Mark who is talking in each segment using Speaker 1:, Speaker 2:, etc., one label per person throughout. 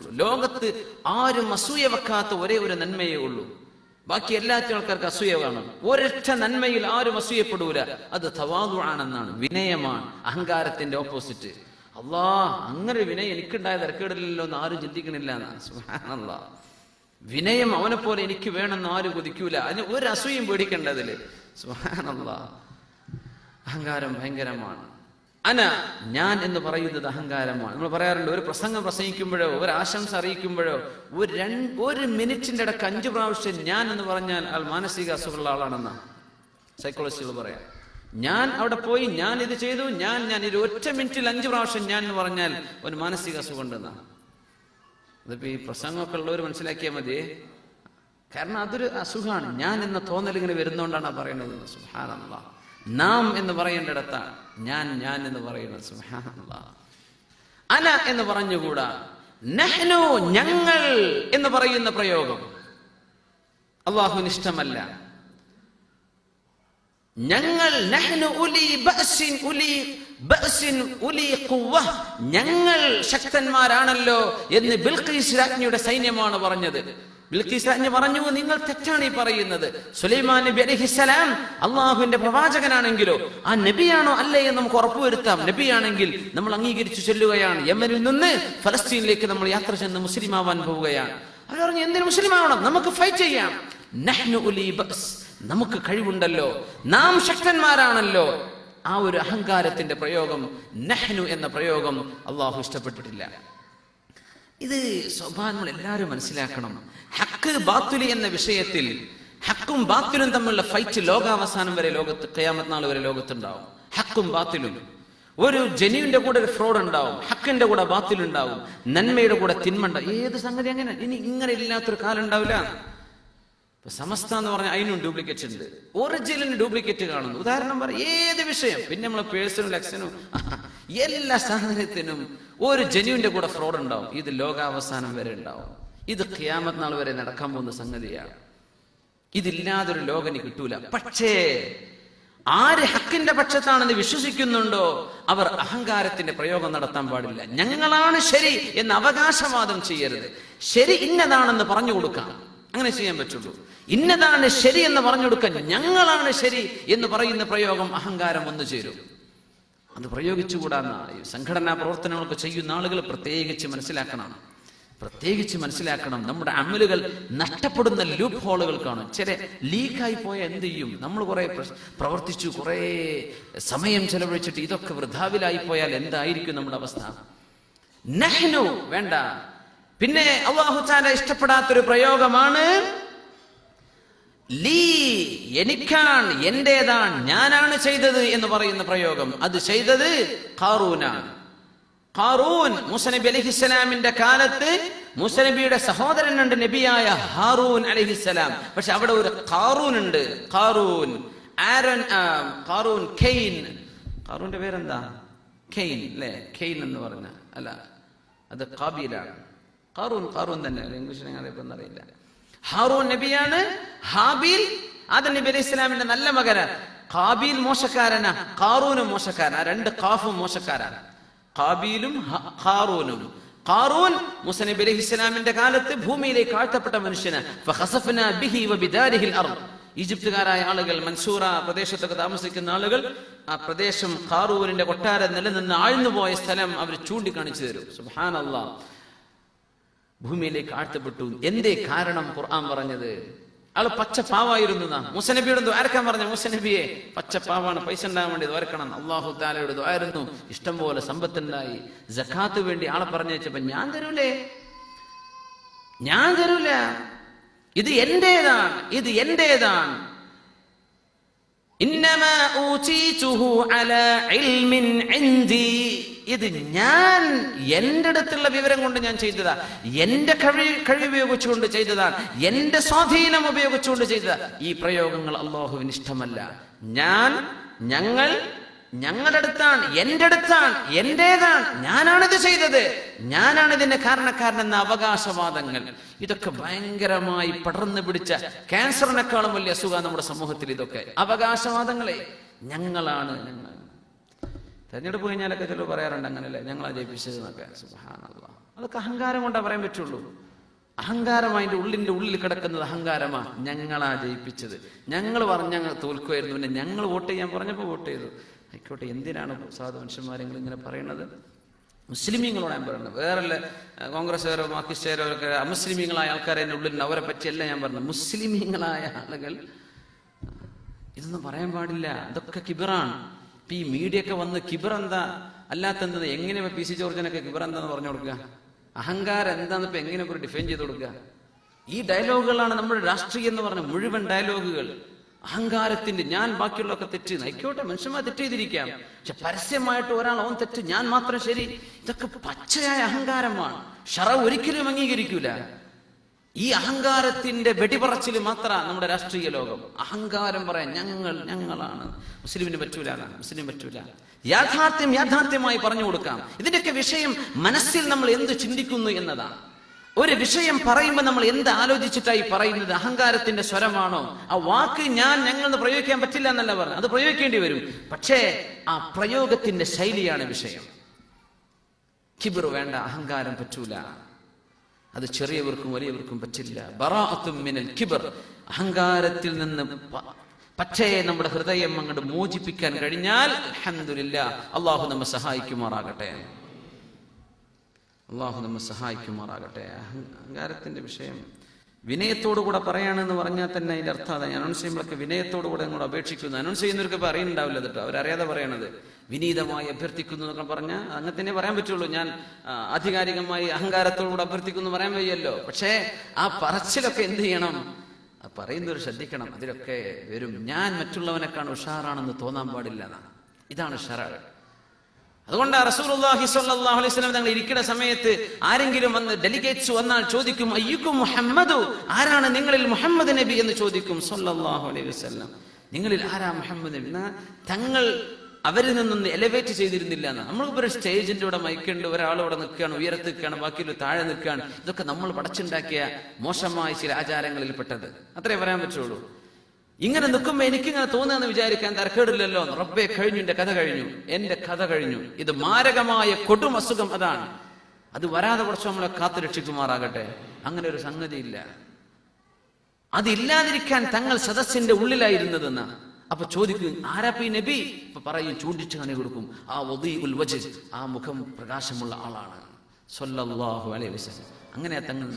Speaker 1: ലോകത്ത് ആരും അസൂയ വെക്കാത്ത ഒരേ ഒരു നന്മയേ ഉള്ളൂ. ബാക്കി എല്ലാത്തിനും ആൾക്കാർക്ക് അസൂയ കാണും. ഒരൊറ്റ നന്മയിൽ ആരും അസൂയപ്പെടൂല. അത് തവാദു ആണെന്നാണ്, വിനയമാണ്, അഹങ്കാരത്തിന്റെ ഓപ്പോസിറ്റ്. അങ്ങനെ വിനയം എനിക്കുണ്ടായ തിരക്കേടില്ലല്ലോ എന്ന് ആരും ചിന്തിക്കണില്ല എന്നാണ്. സുബ്ഹാനല്ലാഹ്. വിനയം അവനെ പോലെ എനിക്ക് വേണമെന്ന് ആരും കൊതിക്കൂല. അതിന് ഒരു അസൂയും പേടിക്കേണ്ടതില്. സുബ്ഹാനല്ലാഹ്. അഹങ്കാരം ഭയങ്കരമാണ്. ഞാൻ എന്ന് പറയുന്നത് അഹങ്കാരമാണ്. നമ്മൾ പറയാറുണ്ട്, ഒരു പ്രസംഗം പ്രസംഗിക്കുമ്പോഴോ ഒരു ആശംസ അറിയിക്കുമ്പോഴോ ഒരു മിനിറ്റിന്റെ ഇടയ്ക്ക് 5 പ്രാവശ്യം ഞാൻ എന്ന് പറഞ്ഞാൽ ആൾ മാനസിക അസുഖമുള്ള ആളാണെന്നാണ് സൈക്കോളജിസ്റ്റുകൾ പറയാം. ഞാൻ അവിടെ പോയി ഞാൻ ഇത് ചെയ്തു, ഞാൻ ഇത് ഒറ്റ മിനിറ്റിൽ 5 പ്രാവശ്യം ഞാൻ എന്ന് പറഞ്ഞാൽ ഒരു മാനസിക അസുഖം ഉണ്ടെന്നാണ്. അതിപ്പോ ഈ പ്രസംഗമൊക്കെ ഉള്ളവർ മനസ്സിലാക്കിയാൽ മതി. കാരണം അതൊരു അസുഖമാണ്. ഞാൻ എന്ന തോന്നൽ ഇങ്ങനെ വരുന്നോണ്ടാണ് പറയുന്നത്. സുബ്ഹാനല്ലാഹ്. നാം എന്ന് പറയേണ്ടിടത്താണ് ഞാൻ എന്ന് പറയുന്നത്. സുബ്ഹാനല്ലാഹ്. അന എന്ന് പറഞ്ഞുകൂടാ. നഹ്നു, ഞങ്ങൾ എന്ന് പറയുന്ന പ്രയോഗം അല്ലാഹുവിന് ഇഷ്ടമല്ല. ഞങ്ങൾ നഹ്നു ഉലി ബഅസിൻ ഉലി ഖുവ്വ, ഞങ്ങൾ ശക്തന്മാരാണല്ലോ എന്ന് ബിൽഖീസ് രാജ്ഞിയുടെ സൈന്യമാണ് പറഞ്ഞത്. ബിൽഖീസ് രാജ്ഞി പറഞ്ഞു, നിങ്ങൾ തെറ്റാണ് ഈ പറയുന്നത്. സുലൈമാൻ നബി അലൈഹിസ്സലാം അള്ളാഹുവിന്റെ പ്രവാചകനാണെങ്കിലോ ആ നബിയാണോ അല്ലേ എന്ന് നമുക്ക് ഉറപ്പുവരുത്താം. നബിയാണെങ്കിൽ നമ്മൾ അംഗീകരിച്ചു ചെല്ലുകയാണ്. യമനിൽ നിന്ന് ഫലസ്തീനിലേക്ക് നമ്മൾ യാത്ര ചെന്ന് മുസ്ലിം ആവാൻ പോവുകയാണ്. അവർ പറഞ്ഞു, എന്തിനു മുസ്ലിം ആവണം, നമുക്ക് ഫൈറ്റ് ചെയ്യാം. നഹ്നു ഉലി ബഅസ്, നമുക്ക് കഴിവുണ്ടല്ലോ, നാം ശക്തന്മാരാണല്ലോ. ആ ഒരു അഹങ്കാരത്തിന്റെ പ്രയോഗം, നഹ്നു എന്ന പ്രയോഗം അള്ളാഹു ഇഷ്ടപ്പെട്ടിട്ടില്ല. ഇത് സ്വഭാവം നമ്മൾ എല്ലാവരും മനസ്സിലാക്കണം. ഹക്ക് ബാത്തുലി എന്ന വിഷയത്തിൽ ഹക്കും ബാത്തിലും തമ്മിലുള്ള ഫൈറ്റ് ലോകാവസാനം വരെ, ലോകത്ത് ഖിയാമത്ത് നാൾ വരെ ലോകത്തുണ്ടാവും. ഹക്കും ബാത്തിലും. ഒരു ജെന്യുവിന്റെ കൂടെ ഒരു ഫ്രോഡ് ഉണ്ടാവും, ഹക്കിന്റെ കൂടെ ബാത്തിലുണ്ടാവും, നന്മയുടെ കൂടെ തിന്മ ഉണ്ടാവും. ഏത് സംഗതി അങ്ങനെ ഇനി ഇങ്ങനെ ഇല്ലാത്തൊരു കാലം ഉണ്ടാവില്ല. സമസ്ത എന്ന് പറഞ്ഞാൽ അതിനും ഡ്യൂപ്ലിക്കേറ്റ് ഉണ്ട്, ഒറിജിനലിന് ഡ്യൂപ്ലിക്കേറ്റ് കാണുന്നു. ഉദാഹരണം പറ, ഏത് വിഷയം, പിന്നെ നമ്മളെ പേഴ്സണൽ ലക്ഷനും എല്ലാ സാധനത്തിനും ഒരു ജെന്യുവിന്റെ കൂടെ ഫ്രോഡ് ഉണ്ടാവും. ഇത് ലോകാവസാനം വരെ ഉണ്ടാവും. ഇത് ഖിയാമത്ത് നാൾ വരെ നടക്കാൻ പോകുന്ന സംഗതിയാണ്. ഇതില്ലാതൊരു ലോകന് കിട്ടൂല. പക്ഷേ ആര് ഹക്കിന്റെ പക്ഷത്താണെന്ന് വിശ്വസിക്കുന്നുണ്ടോ അവർ അഹങ്കാരത്തിന്റെ പ്രയോഗം നടത്താൻ പാടില്ല. ഞങ്ങളാണ് ശരി എന്ന് അവകാശവാദം ചെയ്യരുത്. ശരി ഇന്നതാണെന്ന് പറഞ്ഞു കൊടുക്കാം, അങ്ങനെ ചെയ്യാൻ പറ്റുള്ളൂ. ഇന്നതാണ് ശരി എന്ന് പറഞ്ഞു കൊടുക്കാൻ, ഞങ്ങളാണ് ശരി എന്ന് പറയുന്ന പ്രയോഗം അഹങ്കാരം വന്നു ചേരും. അത് പ്രയോഗിച്ചുകൂടാന്ന സംഘടനാ പ്രവർത്തനങ്ങളൊക്കെ ചെയ്യുന്ന ആളുകൾ പ്രത്യേകിച്ച് മനസ്സിലാക്കണം. നമ്മുടെ അമലുകൾ നഷ്ടപ്പെടുന്ന ലൂപ്പ് ഹോളുകൾ കാണും. ചില ലീക്കായി പോയ എന്ത് ചെയ്യും? നമ്മൾ കുറെ പ്രവർത്തിച്ചു, കുറെ സമയം ചെലവഴിച്ചിട്ട് ഇതൊക്കെ വൃഥാവിലായി പോയാൽ എന്തായിരിക്കും നമ്മുടെ അവസ്ഥ? നഹ്നു വേണ്ട. പിന്നെ അല്ലാഹു തആല ഇഷ്ടപ്പെടാത്തൊരു പ്രയോഗമാണ് ലീ, എനിക്കാണ്, എന്റേതാണ്, ഞാനാണ് ചെയ്തത് എന്ന് പറയുന്ന പ്രയോഗം. അത് ചെയ്തത് ഖാറൂനാണ്. ഖാറൂൻ മൂസ നബി അലൈഹിസ്സലാമിന്റെ കാലത്ത് മൂസ നബിയുടെ സഹോദരനുണ്ട്, നബിയായ ഹാറൂൻ അലൈഹിസ്സലാം. പക്ഷെ അവിടെ ഒരു ഖാറൂൻ ഉണ്ട്. ഖാറൂന്റെ പേരെന്താ? കെയ്ൻ അല്ലെ? കെയ്ൻ എന്ന് പറഞ്ഞ അല്ല, അത് ഖാബീലാണ്. ഖാറൂൻ തന്നെ, ഇംഗ്ലീഷിൽ അറിയപ്പെടുന്ന അറിയില്ല. ഹാറൂൻ നബിയാണ്. ഹാബീൽ ആദം നബി അലൈഹി സ്വലാമിന്റെ നല്ല മകനാണ്. ഖാബീൽ മോശക്കാരനാ, ഖാറൂനും മോശക്കാരനാ. 2 ഖാഫും മോശക്കാരാണ്, ഖാബീലും ഖാറൂനും. ഖാറൂൻ മൂസ നബി അലൈഹി സ്വലാമിന്റെ കാലത്ത് ഭൂമിയിലേക്ക് ആഴ്ത്തപ്പെട്ട മനുഷ്യനാണ്. ഫഖസഫ്നാ ബിഹി വബിദാരിഹിൽ അർദ്. ഈജിപ്തുകാരായ ആളുകൾ, മൻസൂറ പ്രദേശത്തൊക്കെ താമസിക്കുന്ന ആളുകൾ ആ പ്രദേശം ഖാറൂനിന്റെ കൊട്ടാരം നിലനിന്ന് ആഴ്ന്നുപോയ സ്ഥലം അവർ ചൂണ്ടിക്കാണിച്ചു തരും. സുബ്ഹാനല്ലാഹ്. ഭൂമിയിലേക്ക് ആഴ്ത്തപ്പെട്ടു. എന്തേ കാരണം? ഖുർആൻ പറഞ്ഞത് ആള് പച്ചപ്പാവായിരുന്നു. മൂസ നബിയോട് ദ്വാരക്കാൻ പറഞ്ഞ, മൂസ നബിയെ പച്ചപ്പാവാണ്, പൈസ ഉണ്ടാകാൻ വേണ്ടി ദ്വാരക്കണം. അല്ലാഹു തആലയോട് ദ്വാരുന്നു. ഇഷ്ടം പോലെ സമ്പത്തുണ്ടായി. സക്കാത്ത് വേണ്ടി ആളെ പറഞ്ഞയച്ചപ്പോ ഞാൻ തരൂല, ഇത് എന്റേതാണ്. ഇന്നമാ ഊതീതുഹു അലാ ഇൽമിൻ ഇൻദി, ഇത് ഞാൻ എന്റെ അടുത്തുള്ള വിവരം കൊണ്ട് ഞാൻ ചെയ്തതാ, എന്റെ കഴിവ് ഉപയോഗിച്ചുകൊണ്ട് ചെയ്തതാണ്, എന്റെ സ്വാധീനം ഉപയോഗിച്ചുകൊണ്ട് ചെയ്തതാ. ഈ പ്രയോഗങ്ങൾ അല്ലാഹുവിന് ഇഷ്ടമല്ല. ഞങ്ങളുടെ അടുത്താണ്, എന്റെ അടുത്താണ്, എന്റേതാണ്, ഞാനാണിത് ചെയ്തത്, ഞാനാണ് ഇതിന്റെ കാരണക്കാരനെന്ന അവകാശവാദങ്ങൾ, ഇതൊക്കെ ഭയങ്കരമായി പടർന്നു പിടിച്ച ക്യാൻസറിനേക്കാളും വലിയ അസുഖം നമ്മുടെ സമൂഹത്തിൽ. ഇതൊക്കെ അവകാശവാദങ്ങളെ, ഞങ്ങളാണ്. തെരഞ്ഞെടുപ്പ് കഴിഞ്ഞാലൊക്കെ ചിലർ പറയാറുണ്ട് അങ്ങനെയല്ലേ, ഞങ്ങളാ ജയിപ്പിച്ചത് എന്നൊക്കെ. സുബ്ഹാനല്ലാഹ്. അതൊക്കെ അഹങ്കാരം കൊണ്ടാ പറയാൻ പറ്റുള്ളൂ. അഹങ്കാരം അതിന്റെ ഉള്ളിൽ കിടക്കുന്നത് അഹങ്കാരമാ. ഞങ്ങളാ ജയിപ്പിച്ചത്, ഞങ്ങൾ പറഞ്ഞ ഞങ്ങൾ തോൽക്കുമായിരുന്നു, പിന്നെ ഞങ്ങൾ വോട്ട് ചെയ്യാൻ പറഞ്ഞപ്പോൾ വോട്ട് ചെയ്തു. ആയിക്കോട്ടെ, എന്തിനാണ് സാധു മനുഷ്യന്മാരെങ്കിലും ഇങ്ങനെ പറയണത്? മുസ്ലിമീങ്ങളോട് ഞാൻ പറയുന്നത്, വേറെ കോൺഗ്രസ്സുകാരോ മാർക്സിസ്റ്റുകാരോ ഒക്കെ അമുസ്ലിമീങ്ങളായ ആൾക്കാരെ എൻ്റെ ഉള്ളിലുണ്ട്, അവരെ പറ്റിയല്ല ഞാൻ പറഞ്ഞത്. മുസ്ലിമീങ്ങളായ ആളുകൾ ഇതൊന്നും പറയാൻ പാടില്ല, ഇതൊക്കെ കിബറാണ്. ഇപ്പൊ ഈ മീഡിയ ഒക്കെ വന്ന് കിബർ എന്താ അല്ലാത്തെന്ത്, എങ്ങനെ പി സി ജോർജിനൊക്കെ കിബർ എന്താന്ന് പറഞ്ഞു കൊടുക്കുക, അഹങ്കാരം എന്താന്ന് ഇപ്പൊ എങ്ങനെ ഡിഫൈൻ ചെയ്ത് കൊടുക്കുക? ഈ ഡയലോഗുകളാണ് നമ്മുടെ രാഷ്ട്രീയം എന്ന് പറഞ്ഞ മുഴുവൻ ഡയലോഗുകൾ. അഹങ്കാരത്തിന്റെ, ഞാൻ ബാക്കിയുള്ളതൊക്കെ തെറ്റ്, ആയിക്കോട്ടെ മനുഷ്യന്മാർ തെറ്റ് ചെയ്തിരിക്കാം, പക്ഷെ പരസ്യമായിട്ട് ഒരാൾ ഓൻ തെറ്റ് ഞാൻ മാത്രം ശരി, ഇതൊക്കെ പച്ചയായ അഹങ്കാരമാണ്. ശറ ഒരിക്കലും അംഗീകരിക്കൂല. ഈ അഹങ്കാരത്തിന്റെ വെടിപറച്ചിൽ മാത്ര നമ്മുടെ രാഷ്ട്രീയ ലോകം. അഹങ്കാരം പറയാൻ ഞങ്ങളാണ്. മുസ്ലിമിന് പറ്റൂല, മുസ്ലിം പറ്റൂല. യാഥാർത്ഥ്യമായി പറഞ്ഞു കൊടുക്കാം. ഇതിന്റെയൊക്കെ വിഷയം മനസ്സിൽ നമ്മൾ എന്ത് ചിന്തിക്കുന്നു എന്നതാണ്. ഒരു വിഷയം പറയുമ്പോൾ നമ്മൾ എന്ത് ആലോചിച്ചിട്ടായി പറയുന്നത്? അഹങ്കാരത്തിന്റെ സ്വരമാണോ? ആ വാക്ക് ഞങ്ങൾ പ്രയോഗിക്കാൻ പറ്റില്ല എന്നല്ല പറഞ്ഞു, അത് പ്രയോഗിക്കേണ്ടി വരും. പക്ഷേ ആ പ്രയോഗത്തിന്റെ ശൈലിയാണ് വിഷയം. കിബിർ വേണ്ട, അഹങ്കാരം പറ്റൂല. അത് ചെറിയവർക്കും വലിയവർക്കും പറ്റില്ല. ബറാഅത്തും മിനൽ കിബർ, അഹങ്കാരത്തിൽ നിന്ന് പക്ഷേ നമ്മുടെ ഹൃദയം അങ്ങോട്ട് മോചിപ്പിക്കാൻ കഴിഞ്ഞാൽ അൽഹംദുലില്ലാഹ്, അള്ളാഹു നമ്മെ സഹായിക്കുമാറാകട്ടെ. അള്ളാഹു നമ്മെ സഹായിക്കുമാറാകട്ടെ. അഹങ്കാരത്തിന്റെ വിഷയം വിനയത്തോടുകൂടെ പറയാണെന്ന് പറഞ്ഞാൽ തന്നെ അതിന്റെ അർത്ഥം അതാ. ഞാൻ അനൗൺസ് ചെയ്യുമ്പോഴൊക്കെ വിനയത്തോടുകൂടെ അങ്ങോട്ട് അപേക്ഷിക്കുന്നു. അനൗൺസ് ചെയ്യുന്നവർക്ക് അറിയുന്നുണ്ടാവില്ല കേട്ടോ, അവരറിയാതെ പറയണത്. വിനീതമായി അഭ്യർത്ഥിക്കുന്നു എന്നൊക്കെ പറഞ്ഞാൽ അങ്ങനെ തന്നെ പറയാൻ പറ്റുള്ളൂ. ഞാൻ ആധികാരികമായി അഹങ്കാരത്തോടുകൂടെ അഭ്യർത്ഥിക്കുന്നു പറയാൻ വയ്യല്ലോ. പക്ഷേ ആ പറച്ചിലൊക്കെ എന്ത് ചെയ്യണം? പറയുന്നവർ ശ്രദ്ധിക്കണം. അതിലൊക്കെ വരും ഞാൻ മറ്റുള്ളവനെക്കാൾ ഉഷാറാണെന്ന് തോന്നാൻ പാടില്ല എന്നാണ്. ഇതാണ് ശറഅ്. അതുകൊണ്ട് റസൂലുള്ളാഹി സ്വല്ലല്ലാഹു അലൈഹി വസല്ലം തങ്ങൾ ഇരിക്കുന്ന സമയത്ത് ആരെങ്കിലും വന്ന് ഡെലിഗേറ്റ്സ് വന്നാൽ ചോദിക്കും, അയ്യുക്കും മുഹമ്മദു, ആരാണ് നിങ്ങളിൽ മുഹമ്മദ് നബി എന്ന് ചോദിക്കും സ്വല്ലല്ലാഹു അലൈഹി വസല്ലം. നിങ്ങളിൽ ആരാ മുഹമ്മദ് നബി? തങ്ങൾ അവരിൽ നിന്നൊന്ന് എലിവേറ്റ് ചെയ്തിരുന്നില്ല എന്നാണ്. നമ്മളിപ്പോ ഒരു സ്റ്റേജിന്റെ ഇവിടെ മൈക്കുണ്ട്, ഒരാൾ ഇവിടെ നിൽക്കുകയാണ്, ഉയരത്ത് നിൽക്കുകയാണ്, ബാക്കിയുള്ള താഴെ നിൽക്കുകയാണ്. ഇതൊക്കെ നമ്മൾ പടച്ചുണ്ടാക്കിയ മോശമായ ചില ആചാരങ്ങളിൽ പെട്ടത്, അത്രേ പറയാൻ പറ്റുള്ളൂ. ഇങ്ങനെ നിൽക്കുമ്പോ എനിക്കിങ്ങനെ തോന്നുകയെന്ന് വിചാരിക്കാൻ തരക്കേടില്ലല്ലോ. റബ്ബേ, കഴിഞ്ഞു, എന്റെ കഥ കഴിഞ്ഞു, എന്റെ കഥ കഴിഞ്ഞു. ഇത് മാരകമായ കൊടും അസുഖം അതാണ്. അത് വരാതെ കുറച്ച് നമ്മളെ കാത്തു രക്ഷിക്കുമാറാകട്ടെ. അങ്ങനെ ഒരു സംഗതി ഇല്ല. അതില്ലാതിരിക്കാൻ തങ്ങൾ സദസ്സിന്റെ ഉള്ളിലായിരുന്നതെന്ന്. അപ്പൊ ചോദിക്കും, ആരാപ്പി നബി? ഇപ്പൊ പറയും, ചൂണ്ടിച്ച് കണി കൊടുക്കും, ആ വദീഉൽ വജ്ഹ്, ആ മുഖം പ്രകാശമുള്ള ആളാണ് സ്വല്ലല്ലാഹു അലൈഹി വസല്ലം. അങ്ങനെ തങ്ങൾ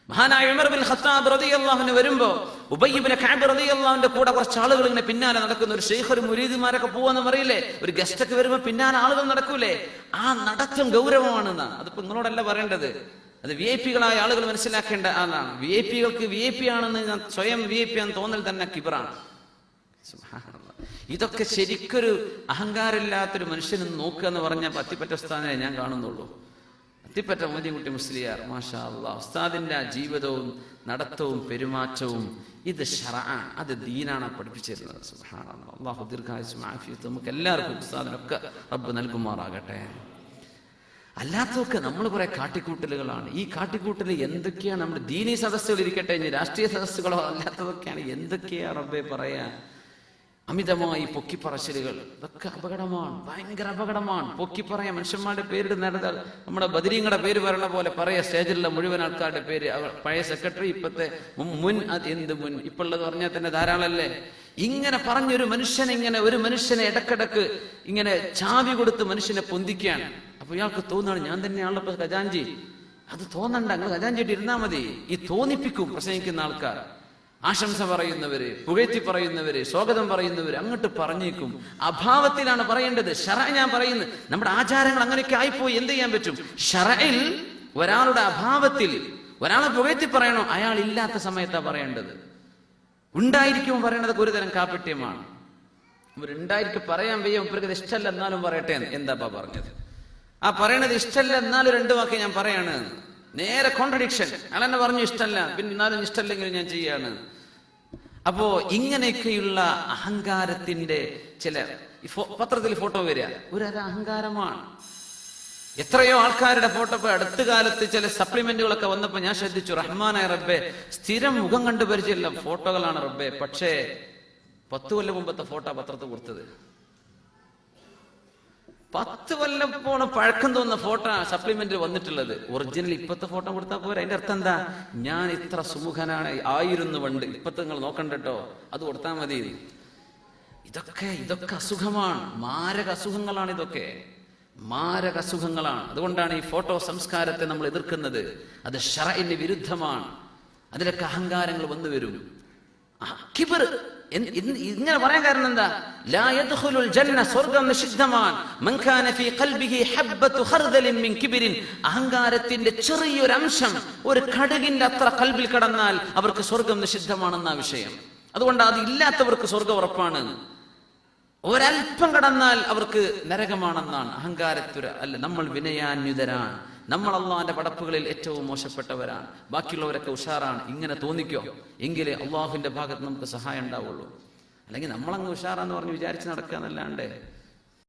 Speaker 1: മഹാനായ ഉമർ ബിൻ ഖത്താബ് റളിയല്ലാഹു അൻഹു വരുമ്പോ ഉബയ്യ് ഇബ്നു കഅബ് റളിയല്ലാഹു അൻഹുവിന്റെ കൂടെ കുറച്ച് ആളുകൾ ഇങ്ങനെ പിന്നാലെ നടക്കുന്ന, ഒരു ശൈഖ്, ഒരു മുരീദുമാരൊക്കെ പോവാന്ന് പറയില്ലേ, ഒരു ഗസ്റ്റ് ഒക്കെ വരുമ്പോ പിന്നാലെ ആളുകൾ നടക്കൂലേ, ആ നടത്തം ഗൗരവമാണെന്നാ. അതിപ്പോ നിങ്ങളോടല്ല പറയേണ്ടത്, അത് വി ഐ പികളായ ആളുകൾ മനസ്സിലാക്കേണ്ട ആളാണ്. വി ഐ പികൾക്ക് വി ഐ പി ആണെന്ന് സ്വയം വി ഐ പി ആണെന്ന് തോന്നൽ തന്നെ കിബറാണ്. ഇതൊക്കെ ശരിക്കൊരു അഹങ്കാരമില്ലാത്തൊരു മനുഷ്യനും നോക്കുക എന്ന് പറഞ്ഞാൽ അത്തിപ്പറ്റ ഉസ്താദിനെ ഞാൻ കാണുന്നുള്ളൂ. അത്തിപ്പറ്റ മോദികുട്ടി മുസ്ലിയാർ, മാഷാ അല്ലാഹ്, ഉസ്താദിന്റെ ജീവിതവും നടത്തവും പെരുമാറ്റവും ഇത് ശറഅാണ്, അത് ദീനാണ് പഠിപ്പിച്ചിരുന്നത്. സുബ്ഹാനല്ലാഹ്. അല്ലാഹു ദീർഘായുസ്സും ആഫിയത്തും നമുക്ക് എല്ലാവർക്കും ഉസ്താദിനൊക്കെ റബ്ബ് നൽകുമാറാകട്ടെ. അല്ലാത്തതൊക്കെ നമ്മൾ കുറെ കാട്ടിക്കൂട്ടലുകളാണ്. ഈ കാട്ടിക്കൂട്ടൽ എന്തൊക്കെയാണ്? നമ്മുടെ ദീനീ സദസ്സുകൾ ഇരിക്കട്ടെ, ഇനി രാഷ്ട്രീയ സദസ്സുകളോ അല്ലാത്തതൊക്കെയാണ് എന്തൊക്കെയാ റബ്ബേ പറയാ. അമിതമായി പൊക്കിപ്പറച്ചിലുകൾ, ഇതൊക്കെ അപകടമാണ്, ഭയങ്കര അപകടമാണ്. പൊക്കിപ്പറയാ, മനുഷ്യന്മാരുടെ പേരിട്ട് നടത്താൽ നമ്മുടെ ബദരീങ്ങളുടെ പേര് പറയണ പോലെ പറയാ, സ്റ്റേജിലുള്ള മുഴുവൻ ആൾക്കാരുടെ പേര്, പഴയ സെക്രട്ടറി, ഇപ്പത്തെ മുൻ, അത് എന്ത് മുൻ, ഇപ്പോഴത് പറഞ്ഞാൽ തന്നെ ധാരാളല്ലേ. ഇങ്ങനെ പറഞ്ഞൊരു മനുഷ്യനെ, ഇങ്ങനെ ഒരു മനുഷ്യനെ ഇടക്കിടക്ക് ഇങ്ങനെ ചാവി കൊടുത്ത് മനുഷ്യനെ പൊന്തിക്കുകയാണ്. അപ്പൊ ഇയാൾക്ക് തോന്നുകയാണ് ഞാൻ തന്നെയാണല്ലോ ഇപ്പൊ ഖജാൻജി. അത് തോന്നണ്ട, നിങ്ങൾ ഖജാൻജിട്ട് ഇരുന്നാ മതി. ഈ തോന്നിപ്പിക്കും പ്രസംഗിക്കുന്ന ആൾക്കാർ. ആശംസ പറയുന്നവര്, പുകഴ്ത്തി പറയുന്നവര്, സ്വാഗതം പറയുന്നവര് അങ്ങോട്ട് പറഞ്ഞേക്കും. അഭാവത്തിലാണ് പറയേണ്ടത്. ശറഅ ഞാൻ പറയുന്നു, നമ്മുടെ ആചാരങ്ങൾ അങ്ങനെയൊക്കെ ആയിപ്പോയി. എന്ത് ചെയ്യാൻ പറ്റും? ശറഅയിൽ ഒരാളുടെ അഭാവത്തിൽ ഒരാളെ പുകഴ്ത്തി പറയണോ? അയാൾ ഇല്ലാത്ത സമയത്താ പറയേണ്ടത്. ഉണ്ടായിരിക്കും പറയണതൊക്കെ ഒരു തരം കാപട്യമാണ്. ഉണ്ടായിരിക്കും പറയാൻ വയ്യ, ഇവർക്ക് ഇഷ്ടമല്ല എന്നാലും പറയട്ടെ. എന്താപ്പാ പറഞ്ഞത്? ആ പറയണത് ഇഷ്ടമല്ല എന്നാലും രണ്ടു വാക്ക് ഞാൻ പറയാണ്. നേരെ കോൺട്രഡിക്ഷൻ. അയാൾ എന്നെ പറഞ്ഞു ഇഷ്ടമല്ല, പിന്നെ എന്നാലും ഇഷ്ടമല്ലെങ്കിലും ഞാൻ ചെയ്യാണ്. അപ്പോ ഇങ്ങനെയൊക്കെയുള്ള അഹങ്കാരത്തിന്റെ ചില പത്രത്തിൽ ഫോട്ടോ വരിക ഒരു അഹങ്കാരമാണ്. എത്രയോ ആൾക്കാരുടെ ഫോട്ടോ ഇപ്പൊ അടുത്ത കാലത്ത് ചില സപ്ലിമെന്റുകളൊക്കെ വന്നപ്പോ ഞാൻ ശ്രദ്ധിച്ചു, റഹ്മാനായ റബ്ബേ, സ്ഥിരം മുഖം കണ്ടു പരിചയമില്ല ഫോട്ടോകളാണ് റബ്ബേ. പക്ഷേ 10 കൊല്ലം മുമ്പത്തെ ഫോട്ടോ പത്രത്തിൽ കൊടുത്തത്. 10 കൊല്ലപ്പോണം പഴക്കം തോന്നുന്ന ഫോട്ടോ സപ്ലിമെന്റ് വന്നിട്ടുള്ളത്. ഒറിജിനൽ ഇപ്പത്തെ ഫോട്ടോ കൊടുത്താൽ പോരാ. അതിന്റെ അർത്ഥം എന്താ? ഞാൻ ഇത്ര സുമുഖനാണ് ആയിരുന്നു പണ്ട്, ഇപ്പത്തെ നിങ്ങൾ നോക്കണ്ടോ, അത് കൊടുത്താൽ മതി. ഇതൊക്കെ അസുഖമാണ്, മാരക അസുഖങ്ങളാണ്. ഇതൊക്കെ മാരക അസുഖങ്ങളാണ്. അതുകൊണ്ടാണ് ഈ ഫോട്ടോ സംസ്കാരത്തെ നമ്മൾ എതിർക്കുന്നത്. അത് ശറഇന് വിരുദ്ധമാണ്. അതിലൊക്കെ അഹങ്കാരങ്ങൾ വന്നു വരും. കിബർ ഇങ്ങനെ പറയാൻ കാരണം എന്താ? ലാ യദ്ഖുലുൽ ജന്ന, സ്വർഗ്ഗം നിഷിദ്ധമാണ്. മൻ കാന ഫീ ഖൽബിഹി ഹബ്ബത്തു ഖർദലിൻ മിൻ കിബ്രിൻ, അഹങ്കാരത്തിന്റെ ചെറിയൊരു അംശം, ഒരു കടുകിന്റെ അത്ര കൽബിൽ കടന്നാൽ അവർക്ക് സ്വർഗ്ഗം നിഷിദ്ധമാണെന്ന വിഷയം. അതുകൊണ്ട് അത് ഇല്ലാത്തവർക്ക് സ്വർഗ്ഗം ഉറപ്പാണ്. ഒരൽപ്പം കടന്നാൽ അവർക്ക് നരകമാണെന്നാണ്. അഹങ്കാരത്തുര അല്ല, നമ്മൾ വിനയാന്വിതരാണ്. നമ്മൾ അള്ളാഹിന്റെ പടപ്പുകളിൽ ഏറ്റവും മോശപ്പെട്ടവരാണ്. ബാക്കിയുള്ളവരൊക്കെ ഉഷാറാണ്. ഇങ്ങനെ തോന്നിക്കോ, എങ്കിലേ അള്ളാഹുവിന്റെ ഭാഗത്ത് നമുക്ക് സഹായം ഉണ്ടാവുള്ളൂ. അല്ലെങ്കിൽ നമ്മളങ്ങ് ഉഷാറാന്ന് പറഞ്ഞ് വിചാരിച്ച് നടക്കുക എന്നല്ലാണ്ട്